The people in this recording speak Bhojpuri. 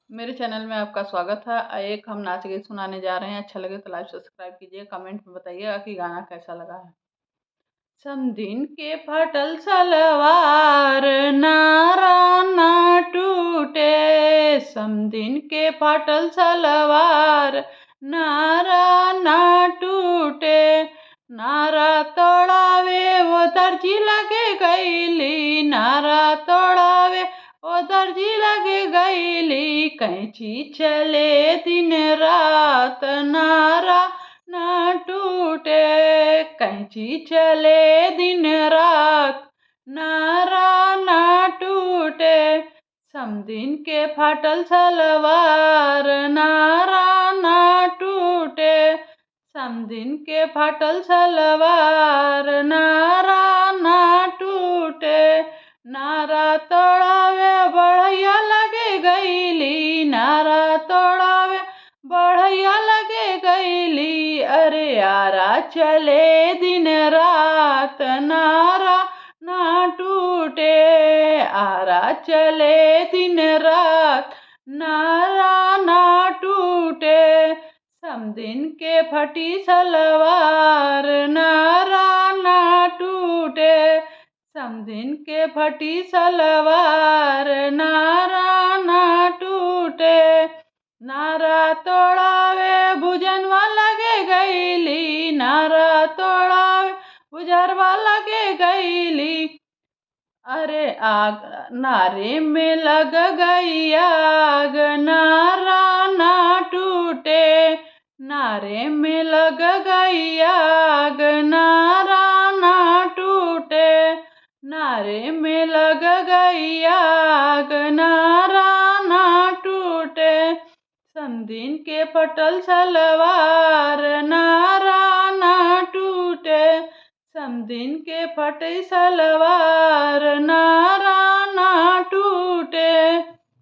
मेरे चैनल में आपका स्वागत है। एक हम नाच गीत सुनाने जा रहे हैं। अच्छा लगे तो लाइक सब्सक्राइब कीजिए, कमेंट में बताइएगा कि गाना कैसा लगा है। समधिन के फटल सलवार नारा ना टूटे, समधिन के फटल सलवार नारा ना टूटे, नारा तोड़ावे वो दर्जी लगे गईली, नारा तोड़ावे वो दर्जी लगे गईली, कैंची चले दिन रात नारा ना टूटे, कैंची चले दिन रात नारा ना टूटे, समधिन के फाटल सलवार नारा ना टूटे, समधिन के फाटल सलवार नारा ना टूटे, नारा तोड़ावे बढ़िया लगे गईली, नारा तोड़ावे बढ़िया लगे गईली, अरे आरा चले दिन रात नारा ना टूटे, आरा चले दिन रात नारा ना टूटे, समधिन के फटी सलवार नारा ना टूटे, समधिन के फटी सलवार नारा ना टूटे, नारा तोड़ावे भुजनवा लगे गईली, नारा तोड़ावे भुजरवा लगे गईली, अरे आग नारे में लग गई आग नारा ना टूटे, नारे में लग गई आग नारा ना टूटे, नारे में लग गई आग नारा ना टूटे, समधिन के फटल सलवार नारा ना टूटे, समधिन के फटे सलवार